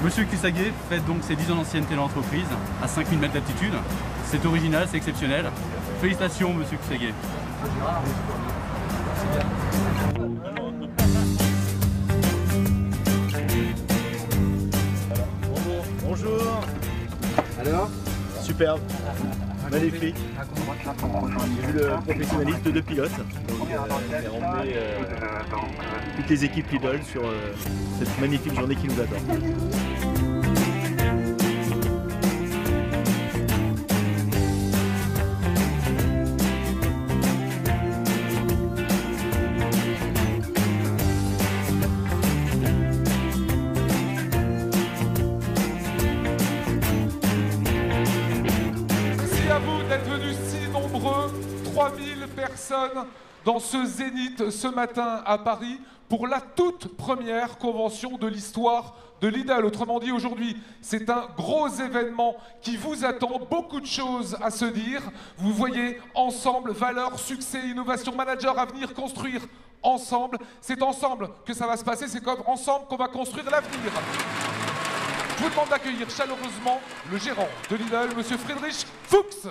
Monsieur Cusaguet fête donc ses 10 ans d'ancienneté dans l'entreprise, à 5000 mètres d'altitude. C'est original, c'est exceptionnel. Félicitations, monsieur Cusaguet. Bonjour. Alors? Superbe. Magnifique. J'ai vu le professionnalisme de deux pilotes. Donc, on a emmené toutes les équipes Lidl sur cette magnifique journée qui nous attend. D'être venus si nombreux, 3000 personnes dans ce Zénith ce matin à Paris pour la toute première convention de l'histoire de Lidl. Autrement dit, aujourd'hui, c'est un gros événement qui vous attend, beaucoup de choses à se dire. Vous voyez, ensemble, valeurs, succès, innovation, manager, avenir, construire ensemble. C'est ensemble que ça va se passer, c'est comme ensemble qu'on va construire l'avenir. Je vous demande d'accueillir chaleureusement le gérant de Lidl, monsieur Friedrich Fuchs.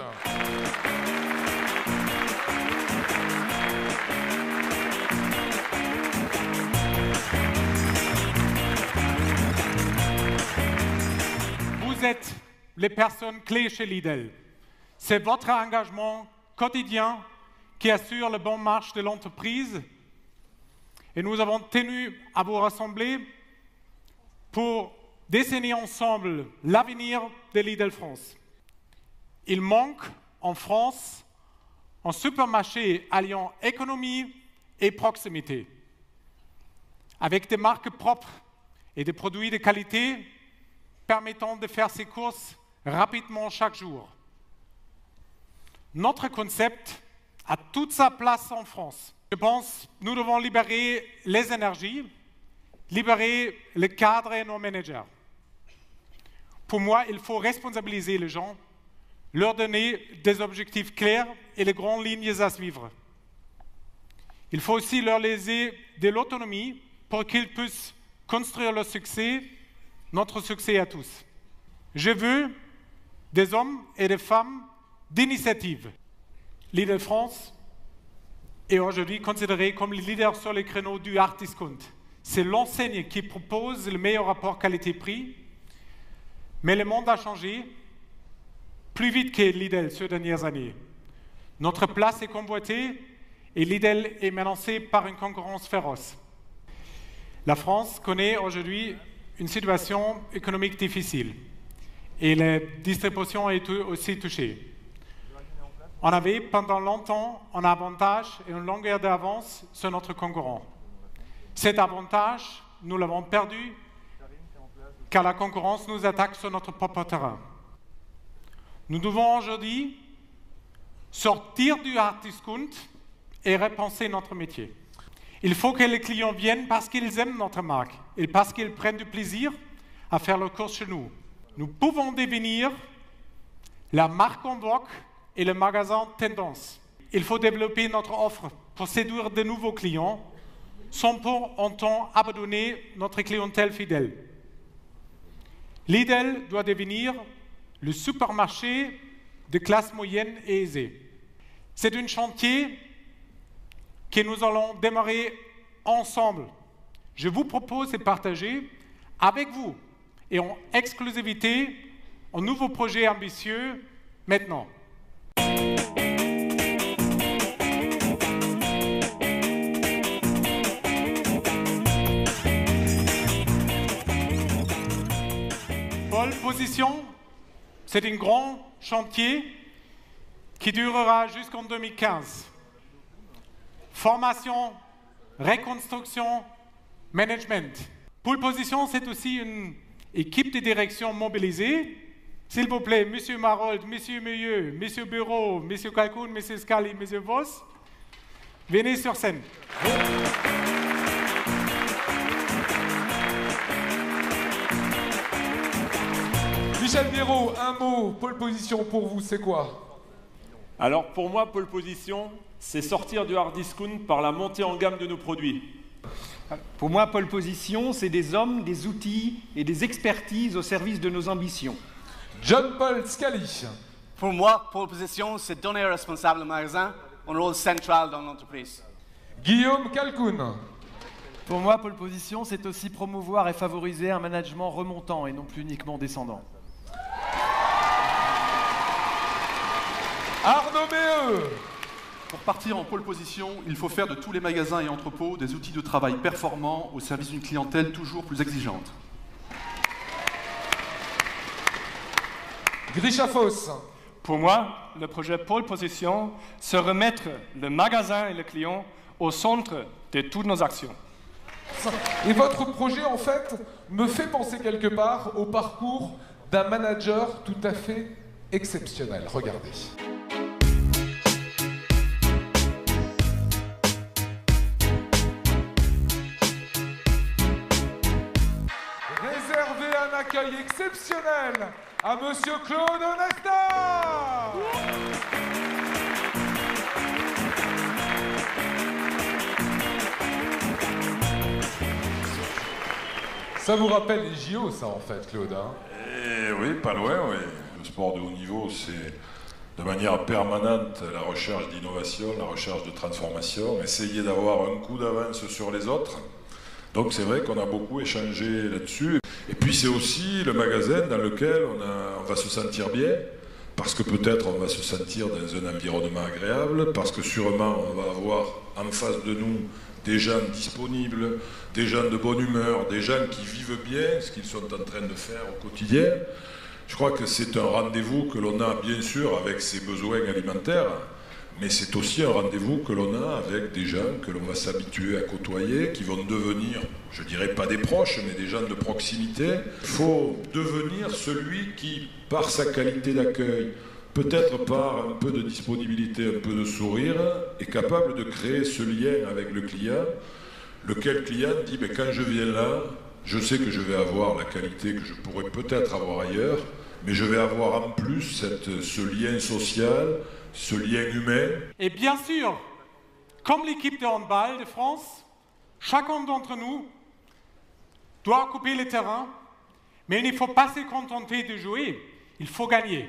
Vous êtes les personnes clés chez Lidl. C'est votre engagement quotidien qui assure la bonne marche de l'entreprise. Et nous avons tenu à vous rassembler pour dessiner ensemble l'avenir de Lidl France. Il manque en France un supermarché alliant économie et proximité, avec des marques propres et des produits de qualité permettant de faire ses courses rapidement chaque jour. Notre concept a toute sa place en France. Je pense que nous devons libérer les énergies, libérer le cadre et nos managers. Pour moi, il faut responsabiliser les gens, leur donner des objectifs clairs et les grandes lignes à suivre. Il faut aussi leur laisser de l'autonomie pour qu'ils puissent construire leur succès, notre succès à tous. Je veux des hommes et des femmes d'initiative. Lidl France est aujourd'hui considéré comme le leader sur les créneaux du hard discount. C'est l'enseigne qui propose le meilleur rapport qualité-prix. Mais le monde a changé plus vite que Lidl ces dernières années. Notre place est convoitée et Lidl est menacé par une concurrence féroce. La France connaît aujourd'hui une situation économique difficile et la distribution est aussi touchée. On avait pendant longtemps un avantage et une longueur d'avance sur notre concurrent. Cet avantage, nous l'avons perdu car la concurrence nous attaque sur notre propre terrain. Nous devons aujourd'hui sortir du hard discount et repenser notre métier. Il faut que les clients viennent parce qu'ils aiment notre marque et parce qu'ils prennent du plaisir à faire leurs courses chez nous. Nous pouvons devenir la marque en vogue et le magasin tendance. Il faut développer notre offre pour séduire de nouveaux clients sans pour autant abandonner notre clientèle fidèle. Lidl doit devenir le supermarché de classe moyenne et aisée. C'est un chantier que nous allons démarrer ensemble. Je vous propose de partager avec vous et en exclusivité un nouveau projet ambitieux maintenant. Pole position, c'est un grand chantier qui durera jusqu'en 2015. Formation, reconstruction, management. Pole position, c'est aussi une équipe de direction mobilisée. S'il vous plaît, Monsieur Marold, Monsieur Milieu, Monsieur Bureau, Monsieur Calcoun, Monsieur Scali, Monsieur Voss, venez sur scène. Michel Guéraud, un mot, pole position pour vous, c'est quoi? Alors pour moi, pole position, c'est sortir du hard discount par la montée en gamme de nos produits. Pour moi, pole position, c'est des hommes, des outils et des expertises au service de nos ambitions. John-Paul Scali. Pour moi, pole position, c'est donner au responsable du magasin un rôle central dans l'entreprise. Guillaume Calcoun. Pour moi, pole position, c'est aussi promouvoir et favoriser un management remontant et non plus uniquement descendant. Arnaud Méheux. Pour partir en pole position, il faut faire de tous les magasins et entrepôts des outils de travail performants au service d'une clientèle toujours plus exigeante. Grisha Foss. Pour moi, le projet pole position, c'est remettre le magasin et le client au centre de toutes nos actions. Et votre projet, en fait, me fait penser quelque part au parcours d'un manager tout à fait exceptionnel. Regardez. Réservez un accueil exceptionnel à Monsieur Claude Onesta. Ça vous rappelle les JO, ça, en fait, Claude, hein? Oui, pas loin, oui. Le sport de haut niveau, c'est de manière permanente la recherche d'innovation, la recherche de transformation, essayer d'avoir un coup d'avance sur les autres. Donc c'est vrai qu'on a beaucoup échangé là-dessus. Et puis c'est aussi le magasin dans lequel on va se sentir bien, parce que peut-être on va se sentir dans un environnement agréable, parce que sûrement on va avoir en face de nous des gens disponibles, des gens de bonne humeur, des gens qui vivent bien ce qu'ils sont en train de faire au quotidien. Je crois que c'est un rendez-vous que l'on a bien sûr avec ses besoins alimentaires, mais c'est aussi un rendez-vous que l'on a avec des gens que l'on va s'habituer à côtoyer, qui vont devenir, je dirais pas des proches, mais des gens de proximité. Il faut devenir celui qui, par sa qualité d'accueil, peut-être par un peu de disponibilité, un peu de sourire, est capable de créer ce lien avec le client, lequel client dit mais quand je viens là, je sais que je vais avoir la qualité que je pourrais peut-être avoir ailleurs, mais je vais avoir en plus ce lien social, ce lien humain. Et bien sûr, comme l'équipe de handball de France, chacun d'entre nous doit occuper le terrain, mais il ne faut pas se contenter de jouer, il faut gagner.